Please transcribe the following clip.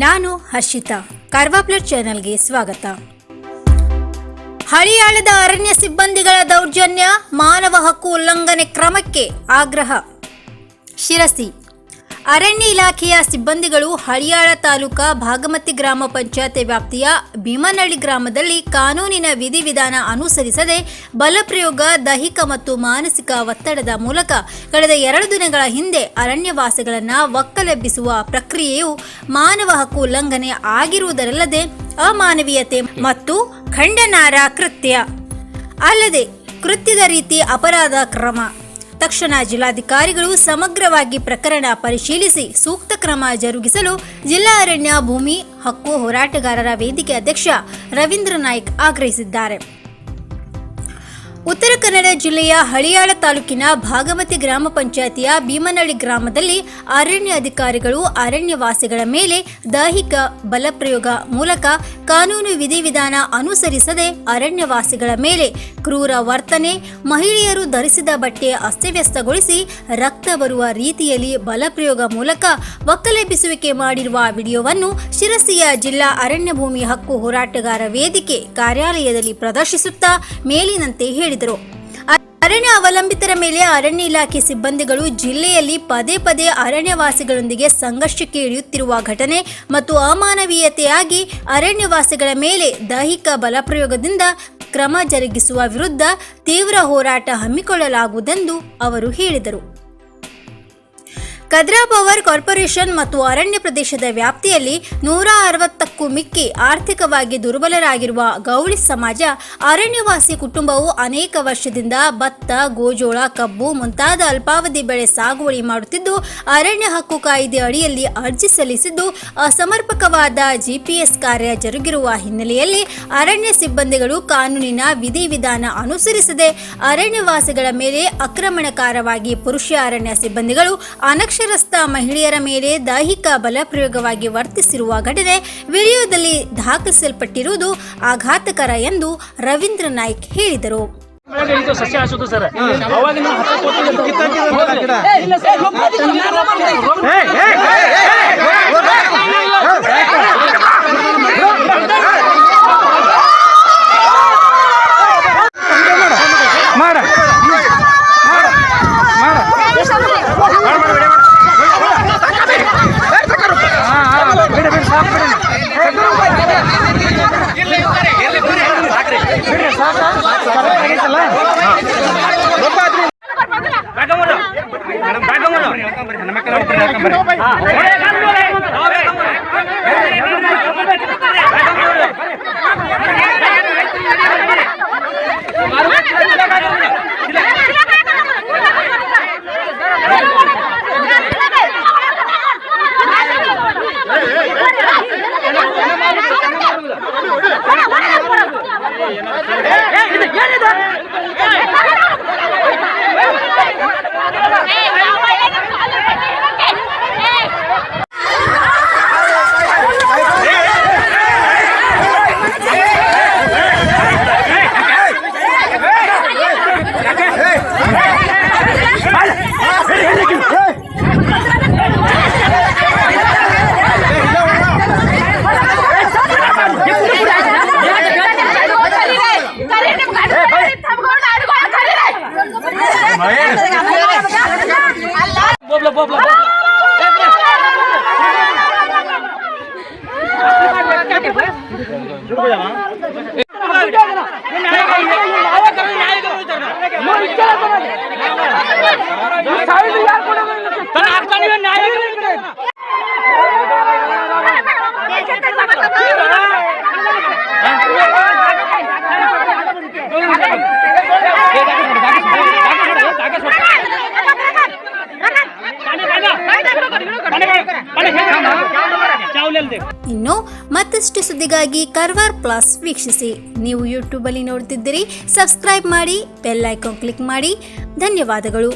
ನಾನು ಹರ್ಷಿತಾ, ಕಾರ್ವಾ ಪ್ಲೇಟ್ ಚಾನೆಲ್ಗೆ ಸ್ವಾಗತ. ಹಳಿಯಾಳದ ಅರಣ್ಯ ಸಿಬ್ಬಂದಿಗಳ ದೌರ್ಜನ್ಯ, ಮಾನವ ಹಕ್ಕು ಉಲ್ಲಂಘನೆ ಕ್ರಮಕ್ಕೆ ಆಗ್ರಹ. ಶಿರಸಿ ಅರಣ್ಯ ಇಲಾಖೆಯ ಸಿಬ್ಬಂದಿಗಳು ಹಳಿಯಾಳ ತಾಲೂಕಾ ಭಾಗಮತಿ ಗ್ರಾಮ ಪಂಚಾಯತ್ ವ್ಯಾಪ್ತಿಯ ಭೀಮನಹಳ್ಳಿ ಗ್ರಾಮದಲ್ಲಿ ಕಾನೂನಿನ ವಿಧಿವಿಧಾನ ಅನುಸರಿಸದೆ ಬಲಪ್ರಯೋಗ, ದೈಹಿಕ ಮತ್ತು ಮಾನಸಿಕ ಒತ್ತಡದ ಮೂಲಕ ಕಳೆದ 2 ದಿನಗಳ ಹಿಂದೆ ಅರಣ್ಯವಾಸಿಗಳನ್ನು ಒಕ್ಕಲೆಬ್ಬಿಸುವ ಪ್ರಕ್ರಿಯೆಯು ಮಾನವ ಹಕ್ಕು ಉಲ್ಲಂಘನೆ ಆಗಿರುವುದರಲ್ಲದೆ ಅಮಾನವೀಯತೆ ಮತ್ತು ಖಂಡನಾರ್ಹ ಕೃತ್ಯ. ಅಲ್ಲದೆ ಕೃತ್ಯದ ರೀತಿ ಅಪರಾಧ ಕ್ರಮ. ತಕ್ಷಣ ಜಿಲ್ಲಾಧಿಕಾರಿಗಳು ಸಮಗ್ರವಾಗಿ ಪ್ರಕರಣ ಪರಿಶೀಲಿಸಿ ಸೂಕ್ತ ಕ್ರಮ ಜರುಗಿಸಲು ಜಿಲ್ಲಾ ಅರಣ್ಯ ಭೂಮಿ ಹಕ್ಕು ಹೋರಾಟಗಾರರ ವೇದಿಕೆ ಅಧ್ಯಕ್ಷ ರವೀಂದ್ರ ನಾಯ್ಕ್ ಆಗ್ರಹಿಸಿದ್ದಾರೆ. ಉತ್ತರ ಕನ್ನಡ ಜಿಲ್ಲೆಯ ಹಳಿಯಾಳ ತಾಲೂಕಿನ ಭಾಗಮತಿ ಗ್ರಾಮ ಪಂಚಾಯತಿಯ ಭೀಮನಹಳ್ಳಿ ಗ್ರಾಮದಲ್ಲಿ ಅರಣ್ಯ ಅಧಿಕಾರಿಗಳು ಅರಣ್ಯವಾಸಿಗಳ ಮೇಲೆ ದೈಹಿಕ ಬಲಪ್ರಯೋಗ ಮೂಲಕ ಕಾನೂನು ವಿಧಿವಿಧಾನ ಅನುಸರಿಸದೆ ಅರಣ್ಯವಾಸಿಗಳ ಮೇಲೆ ಕ್ರೂರ ವರ್ತನೆ, ಮಹಿಳೆಯರು ಧರಿಸಿದ ಬಟ್ಟೆ ಅಸ್ತವ್ಯಸ್ತಗೊಳಿಸಿ ರಕ್ತ ಬರುವ ರೀತಿಯಲ್ಲಿ ಬಲಪ್ರಯೋಗ ಮೂಲಕ ಒಕ್ಕಲೆಬ್ಬಿಸುವಿಕೆ ಮಾಡಿರುವ ವಿಡಿಯೋವನ್ನು ಶಿರಸಿಯ ಜಿಲ್ಲಾ ಅರಣ್ಯ ಭೂಮಿ ಹಕ್ಕು ಹೋರಾಟಗಾರ ವೇದಿಕೆ ಕಾರ್ಯಾಲಯದಲ್ಲಿ ಪ್ರದರ್ಶಿಸುತ್ತಾ ಮೇಲಿನಂತೆ ಹೇಳಿದರು. ಅರಣ್ಯ ಅವಲಂಬಿತರ ಮೇಲೆ ಅರಣ್ಯ ಇಲಾಖೆ ಸಿಬ್ಬಂದಿಗಳು ಜಿಲ್ಲೆಯಲ್ಲಿ ಪದೇ ಪದೇ ಅರಣ್ಯವಾಸಿಗಳೊಂದಿಗೆ ಸಂಘರ್ಷಕ್ಕೆ ಇಳಿಯುತ್ತಿರುವ ಘಟನೆ ಮತ್ತು ಅಮಾನವೀಯತೆಯಾಗಿ ಅರಣ್ಯವಾಸಿಗಳ ಮೇಲೆ ದೈಹಿಕ ಬಲಪ್ರಯೋಗದಿಂದ ಕ್ರಮ ಜರುಗಿಸುವ ವಿರುದ್ಧ ತೀವ್ರ ಹೋರಾಟ ಹಮ್ಮಿಕೊಳ್ಳಲಾಗುವುದೆಂದು ಅವರು ಹೇಳಿದರು. ಕದ್ರಾ ಪವರ್ ಕಾರ್ಪೊರೇಷನ್ ಮತ್ತು ಅರಣ್ಯ ಪ್ರದೇಶದ ವ್ಯಾಪ್ತಿಯಲ್ಲಿ 160ಕ್ಕೂ ಮಿಕ್ಕಿ ಆರ್ಥಿಕವಾಗಿ ದುರ್ಬಲರಾಗಿರುವ ಗೌಳಿ ಸಮಾಜ ಅರಣ್ಯವಾಸಿ ಕುಟುಂಬವು ಅನೇಕ ವರ್ಷದಿಂದ ಭತ್ತ, ಗೋಜೋಳ, ಕಬ್ಬು ಮುಂತಾದ ಅಲ್ಪಾವಧಿ ಬೆಳೆ ಸಾಗುವಳಿ ಮಾಡುತ್ತಿದ್ದು ಅರಣ್ಯ ಹಕ್ಕು ಕಾಯ್ದೆ ಅಡಿಯಲ್ಲಿ ಅರ್ಜಿ ಸಲ್ಲಿಸಿದ್ದು ಅಸಮರ್ಪಕವಾದ ಜಿಪಿಎಸ್ ಕಾರ್ಯ ಜರುಗಿರುವ ಹಿನ್ನೆಲೆಯಲ್ಲಿ ಅರಣ್ಯ ಸಿಬ್ಬಂದಿಗಳು ಕಾನೂನಿನ ವಿಧಿವಿಧಾನ ಅನುಸರಿಸದೆ ಅರಣ್ಯವಾಸಿಗಳ ಮೇಲೆ ಆಕ್ರಮಣಕಾರವಾಗಿ ಪುರುಷ ಅರಣ್ಯ ಸಿಬ್ಬಂದಿಗಳು ಅನಕ್ಷರಸ್ಥ ಮಹಿಳೆಯರ ಮೇಲೆ ದೈಹಿಕ ಬಲಪ್ರಯೋಗವಾಗಿ ವರ್ತಿಸಿರುವ ಘಟನೆ ವಿಡಿಯೋದಲ್ಲಿ ದಾಖಲಿಸಲ್ಪಟ್ಟಿರುವುದು ಆಘಾತಕರ ಎಂದು ರವೀಂದ್ರ ನಾಯ್ಕ್ ಹೇಳಿದರು. ಇನ್ನು ಮತ್ತಷ್ಟು ಸುದ್ದಿಗಾಗಿ ಕಾರ್ವಾರ್ ಪ್ಲಸ್ ವೀಕ್ಷಿಸಿ. ನೀವು ಯೂಟ್ಯೂಬ್ ಅಲ್ಲಿ ನೋಡ್ತಿದ್ದೀರಿ, ಸಬ್ಸ್ಕ್ರೈಬ್ ಮಾಡಿ, ಬೆಲ್ ಐಕಾನ್ ಕ್ಲಿಕ್ ಮಾಡಿ. ಧನ್ಯವಾದಗಳು.